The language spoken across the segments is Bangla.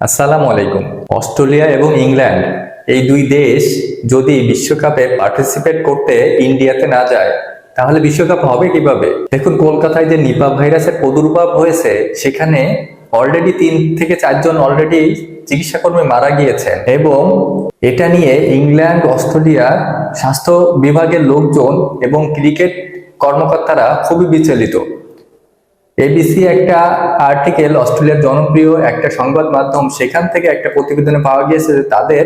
আসসালামু আলাইকুম। অস্ট্রেলিয়া এবং ইংল্যান্ড এই দুই দেশ যদি বিশ্বকাপে পার্টিসিপেট করতে ইন্ডিয়াতে না যায় তাহলে বিশ্বকাপ হবে কিভাবে? দেখুন, কলকাতায় যে নিপা ভাইরাসের প্রাদুর্ভাব হয়েছে সেখানে অলরেডি 3 থেকে 4 জন অলরেডি চিকিৎসা কর্মী মারা গিয়েছেন এবং এটা নিয়ে ইংল্যান্ড অস্ট্রেলিয়া স্বাস্থ্য বিভাগের লোকজন এবং ক্রিকেট কর্মকর্তারা খুবই বিচলিত। এবিসি একটা আর্টিকেল, অস্ট্রেলিয়ার জনপ্রিয় একটা সংবাদ মাধ্যম, সেখান থেকে একটা প্রতিবেদনে পাওয়া গিয়েছে যে তাদের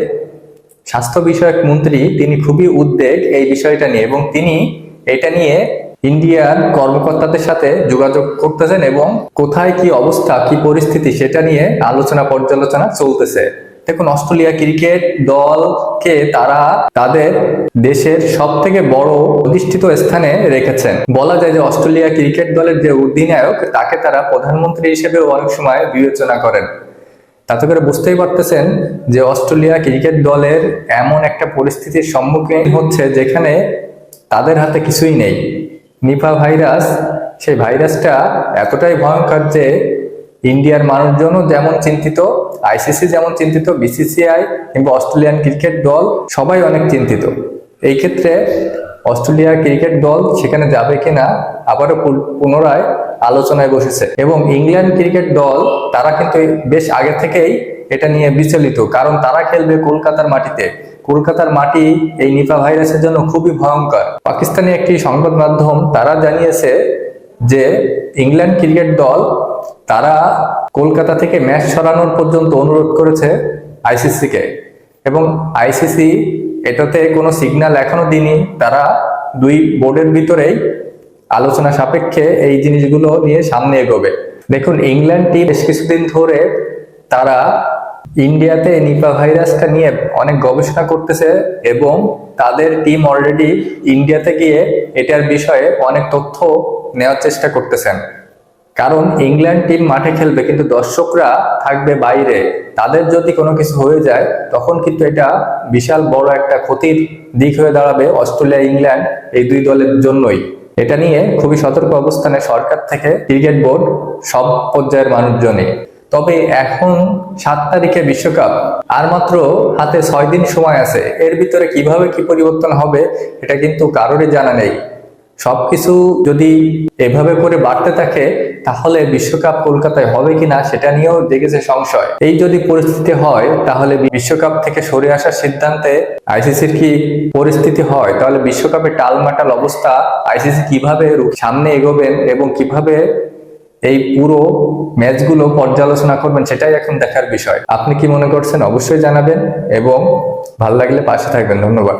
স্বাস্থ্য বিষয়ক মন্ত্রী তিনি খুবই উদ্বেগ এই বিষয়টা নিয়ে এবং তিনি এটা নিয়ে ইন্ডিয়ান কর্মকর্তাদের সাথে যোগাযোগ করতেছেন এবং কোথায় কি অবস্থা কি পরিস্থিতি সেটা নিয়ে আলোচনা পর্যালোচনা চলতেছে। দেখুন, অস্ট্রেলিয়া ক্রিকেট দলকে তারা তাদের দেশের সব থেকে বড় প্রতিষ্ঠিত স্থানে রেখেছেন। বলা যায় যে অস্ট্রেলিয়া ক্রিকেট দলের যে অধিনায়ক তাকে তারা প্রধানমন্ত্রী হিসেবে অনেক সময় বিবেচনা করেন। তাতে করে বুঝতেই পারতেছেন যে অস্ট্রেলিয়া ক্রিকেট দলের এমন একটা পরিস্থিতির সম্মুখীন হচ্ছে যেখানে তাদের হাতে কিছুই নেই। নিপা ভাইরাস, সেই ভাইরাসটা এতটাই ভয়ঙ্কর যে ইন্ডিয়ার মানুষজনও যেমন চিন্তিত, আইসিসি যেমন চিন্তিত, বিসিসিআই কিংবা অস্ট্রেলিয়ান ক্রিকেট দল সবাই অনেক চিন্তিত। এই ক্ষেত্রে অস্ট্রেলিয়া ক্রিকেট দল সেখানে যাবে কিনা আবারও পুনরায় আলোচনায় বসেছে এবং ইংল্যান্ড ক্রিকেট দল তারা কিন্তু বেশ আগে থেকেই এটা নিয়ে বিচলিত, কারণ তারা খেলবে কলকাতার মাটিতে। কলকাতার মাটি এই নিপা ভাইরাসের জন্য খুবই ভয়ঙ্কর। পাকিস্তানি একটি সংবাদ মাধ্যম তারা জানিয়েছে যে ইংল্যান্ড ক্রিকেট দল তারা কলকাতা থেকে ম্যাচ সরানোর পর্যন্ত অনুরোধ করেছে আইসিসিকে এবং আইসিসি এটাতে কোনো সিগন্যাল এখনো দিনি। তারা দুই বোর্ডের ভিতরেই আলোচনা সাপেক্ষে এই জিনিসগুলো নিয়ে সামনে এগোবে। দেখুন, ইংল্যান্ড টিম বেশ কিছুদিন ধরে তারা ইন্ডিয়াতে নিপা ভাইরাসটা নিয়ে অনেক গবেষণা করতেছে এবং তাদের টিম অলরেডি ইন্ডিয়াতে গিয়ে এটার বিষয়ে অনেক তথ্য নেওয়ার চেষ্টা করতেছেন। কারণ ইংল্যান্ড টিম মাঠে খেলবে কিন্তু দর্শকরা থাকবে বাইরে, তাদের যদি কোনো কিছু হয়ে যায় তখন কিন্তু এটা বিশাল বড় একটা ক্ষতির দিক হয়ে দাঁড়াবে অস্ট্রেলিয়া ইংল্যান্ড এই দুই দলের জন্যই। এটা নিয়ে খুবই সতর্ক অবস্থানে সরকার থেকে ক্রিকেট বোর্ড সব পর্যায়ের মানুষজনই। তবে এখন 7 তারিখে বিশ্বকাপ, আর মাত্র হাতে 6 দিন সময় আছে। এর ভিতরে কিভাবে কি পরিবর্তন হবে এটা কিন্তু কারোরই জানা নেই। সবকিছু যদি এভাবে করে বাড়তে থাকে তাহলে বিশ্বকাপ কলকাতায় হবে কিনা সেটা নিয়েও জেগেছে সংশয়। এই যদি পরিস্থিতি হয় তাহলে বিশ্বকাপ থেকে সরে আসার সিদ্ধান্তে আইসিসির কি পরিস্থিতি হয়, তাহলে বিশ্বকাপে টালমাটাল অবস্থা আইসিসি কিভাবে সামনে এগোবেন এবং কিভাবে এই পুরো ম্যাচগুলো পর্যালোচনা করবেন সেটাই এখন দেখার বিষয়। আপনি কি মনে করছেন অবশ্যই জানাবেন এবং ভালো লাগলে পাশে থাকবেন। ধন্যবাদ।